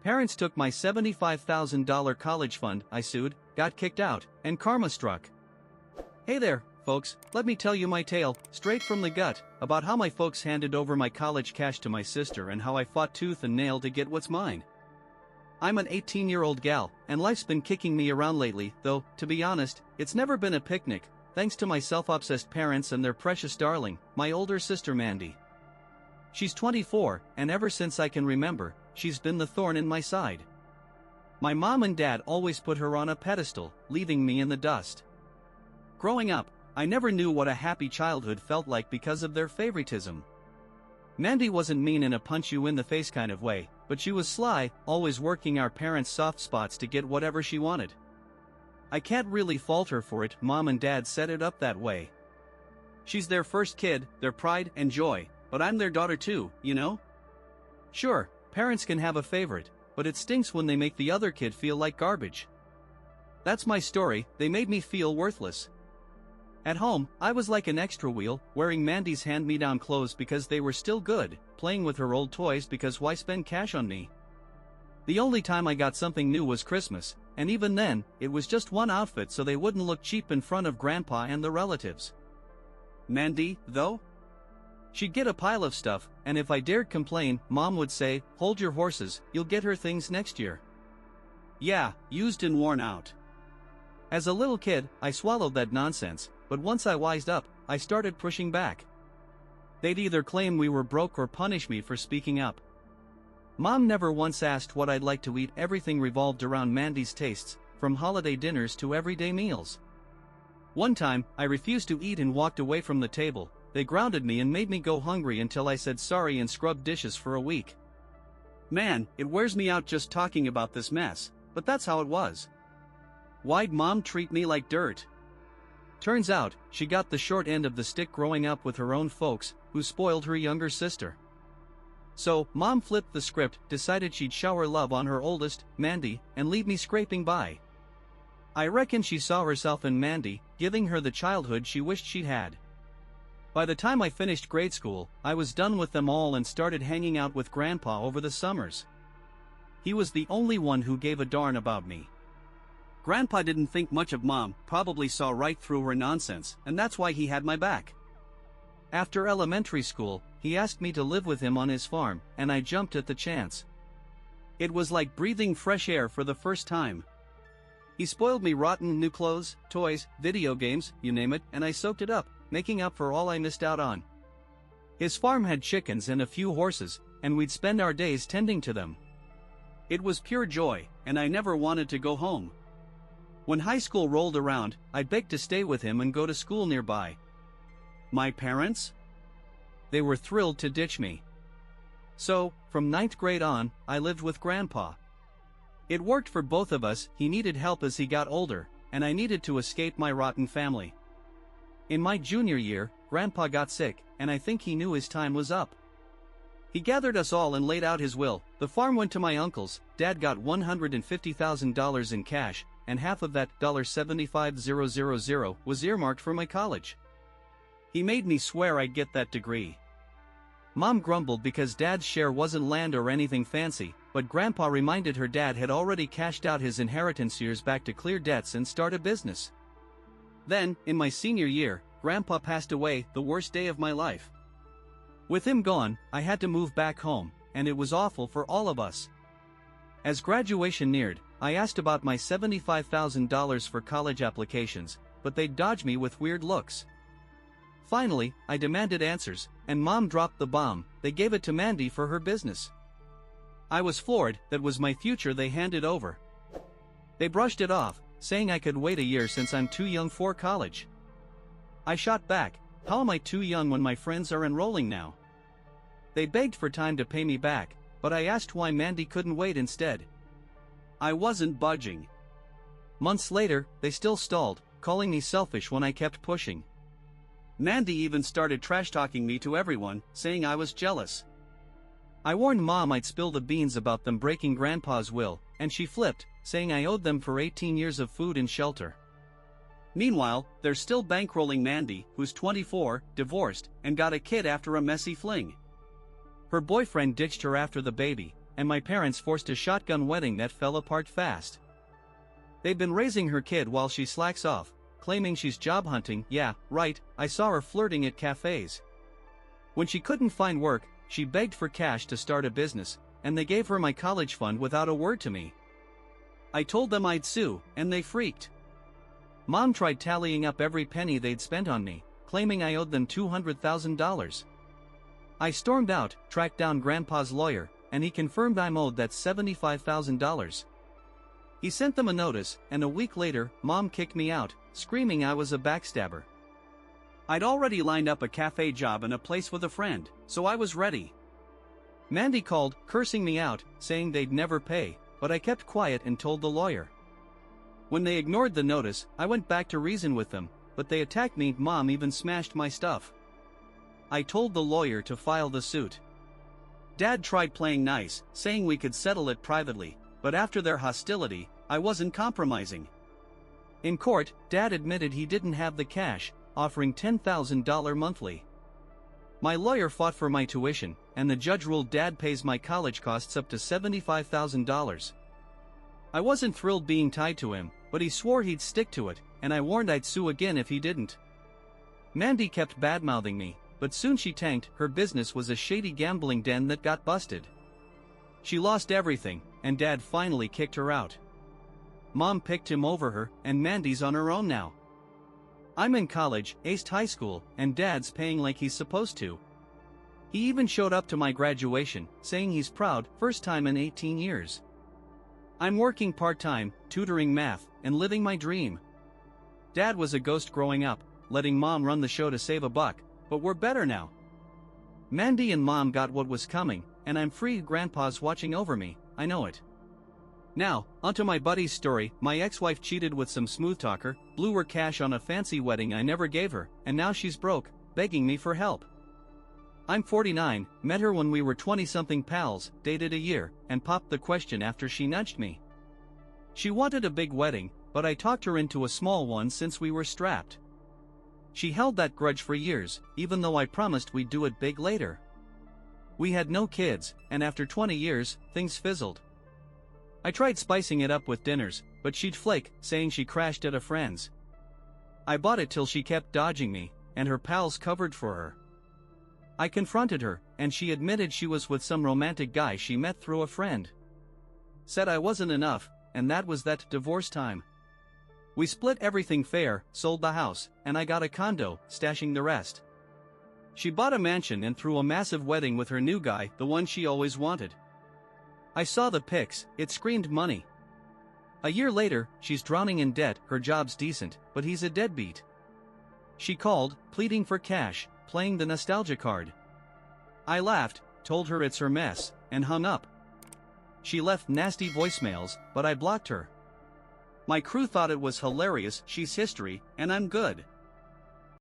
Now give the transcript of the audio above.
Parents took my $75,000 college fund, I sued, got kicked out, and karma struck. Hey there, folks, let me tell you my tale, straight from the gut, about how my folks handed over my college cash to my sister and how I fought tooth and nail to get what's mine. I'm an 18-year-old gal, and life's been kicking me around lately, though, to be honest, it's never been a picnic, thanks to my self-obsessed parents and their precious darling, my older sister Mandy. She's 24, and ever since I can remember, she's been the thorn in my side. My mom and dad always put her on a pedestal, leaving me in the dust. Growing up, I never knew what a happy childhood felt like because of their favoritism. Mandy wasn't mean in a punch-you-in-the-face kind of way, but she was sly, always working our parents' soft spots to get whatever she wanted. I can't really fault her for it, mom and dad set it up that way. She's their first kid, their pride and joy, but I'm their daughter too, you know? Sure, parents can have a favorite, but it stinks when they make the other kid feel like garbage. That's my story, they made me feel worthless. At home, I was like an extra wheel, wearing Mandy's hand-me-down clothes because they were still good, playing with her old toys because why spend cash on me? The only time I got something new was Christmas, and even then, it was just one outfit so they wouldn't look cheap in front of Grandpa and the relatives. Mandy, though? She'd get a pile of stuff, and if I dared complain, Mom would say, "Hold your horses, you'll get her things next year." Yeah, used and worn out. As a little kid, I swallowed that nonsense, but once I wised up, I started pushing back. They'd either claim we were broke or punish me for speaking up. Mom never once asked what I'd like to eat, everything revolved around Mandy's tastes, from holiday dinners to everyday meals. One time, I refused to eat and walked away from the table. They grounded me and made me go hungry until I said sorry and scrubbed dishes for a week. Man, it wears me out just talking about this mess, but that's how it was. Why'd Mom treat me like dirt? Turns out, she got the short end of the stick growing up with her own folks, who spoiled her younger sister. So, Mom flipped the script, decided she'd shower love on her oldest, Mandy, and leave me scraping by. I reckon she saw herself in Mandy, giving her the childhood she wished she'd had. By the time I finished grade school, I was done with them all and started hanging out with Grandpa over the summers. He was the only one who gave a darn about me. Grandpa didn't think much of Mom, probably saw right through her nonsense, and that's why he had my back. After elementary school, he asked me to live with him on his farm, and I jumped at the chance. It was like breathing fresh air for the first time. He spoiled me rotten new clothes, toys, video games, you name it, and I soaked it up, making up for all I missed out on. His farm had chickens and a few horses, and we'd spend our days tending to them. It was pure joy, and I never wanted to go home. When high school rolled around, I begged to stay with him and go to school nearby. My parents? They were thrilled to ditch me. So, from 9th grade on, I lived with Grandpa. It worked for both of us, he needed help as he got older, and I needed to escape my rotten family. In my junior year, Grandpa got sick, and I think he knew his time was up. He gathered us all and laid out his will. The farm went to my uncle's, Dad got $150,000 in cash, and half of that $75,000 was earmarked for my college. He made me swear I'd get that degree. Mom grumbled because Dad's share wasn't land or anything fancy, but Grandpa reminded her Dad had already cashed out his inheritance years back to clear debts and start a business. Then, in my senior year, Grandpa passed away, the worst day of my life. With him gone, I had to move back home, and it was awful for all of us. As graduation neared, I asked about my $75,000 for college applications, but they'd dodge me with weird looks. Finally, I demanded answers, and Mom dropped the bomb. They gave it to Mandy for her business. I was floored, that was my future they handed over. They brushed it off, saying I could wait a year since I'm too young for college. I shot back, how am I too young when my friends are enrolling now? They begged for time to pay me back, but I asked why Mandy couldn't wait instead. I wasn't budging. Months later, they still stalled, calling me selfish when I kept pushing. Mandy even started trash-talking me to everyone, saying I was jealous. I warned Mom I'd spill the beans about them breaking Grandpa's will, and she flipped, saying I owed them for 18 years of food and shelter. Meanwhile, they're still bankrolling Mandy, who's 24, divorced, and got a kid after a messy fling. Her boyfriend ditched her after the baby, and my parents forced a shotgun wedding that fell apart fast. They've been raising her kid while she slacks off, claiming she's job hunting. Yeah, right, I saw her flirting at cafes. When she couldn't find work, she begged for cash to start a business, and they gave her my college fund without a word to me. I told them I'd sue, and they freaked. Mom tried tallying up every penny they'd spent on me, claiming I owed them $200,000. I stormed out, tracked down Grandpa's lawyer, and he confirmed I'm owed that $75,000. He sent them a notice, and a week later, Mom kicked me out, screaming I was a backstabber. I'd already lined up a cafe job and a place with a friend, so I was ready. Mandy called, cursing me out, saying they'd never pay, but I kept quiet and told the lawyer. When they ignored the notice, I went back to reason with them, but they attacked me. Mom even smashed my stuff. I told the lawyer to file the suit. Dad tried playing nice, saying we could settle it privately, but after their hostility, I wasn't compromising. In court, Dad admitted he didn't have the cash, offering $10,000 monthly. My lawyer fought for my tuition, and the judge ruled Dad pays my college costs up to $75,000. I wasn't thrilled being tied to him, but he swore he'd stick to it, and I warned I'd sue again if he didn't. Mandy kept badmouthing me, but soon she tanked. Her business was a shady gambling den that got busted. She lost everything, and Dad finally kicked her out. Mom picked him over her, and Mandy's on her own now. I'm in college, aced high school, and Dad's paying like he's supposed to. He even showed up to my graduation, saying he's proud, first time in 18 years. I'm working part-time, tutoring math, and living my dream. Dad was a ghost growing up, letting Mom run the show to save a buck, but we're better now. Mandy and Mom got what was coming, and I'm free. Grandpa's watching over me, I know it. Now, onto my buddy's story. My ex-wife cheated with some smooth talker, blew her cash on a fancy wedding I never gave her, and now she's broke, begging me for help. I'm 49, met her when we were 20-something pals, dated a year, and popped the question after she nudged me. She wanted a big wedding, but I talked her into a small one since we were strapped. She held that grudge for years, even though I promised we'd do it big later. We had no kids, and after 20 years, things fizzled. I tried spicing it up with dinners, but she'd flake, saying she crashed at a friend's. I bought it till she kept dodging me, and her pals covered for her. I confronted her, and she admitted she was with some romantic guy she met through a friend. Said I wasn't enough, and that was that. Divorce time. We split everything fair, sold the house, and I got a condo, stashing the rest. She bought a mansion and threw a massive wedding with her new guy, the one she always wanted. I saw the pics, it screamed money. A year later, she's drowning in debt. Her job's decent, but he's a deadbeat. She called, pleading for cash, playing the nostalgia card. I laughed, told her it's her mess, and hung up. She left nasty voicemails, but I blocked her. My crew thought it was hilarious. She's history, and I'm good.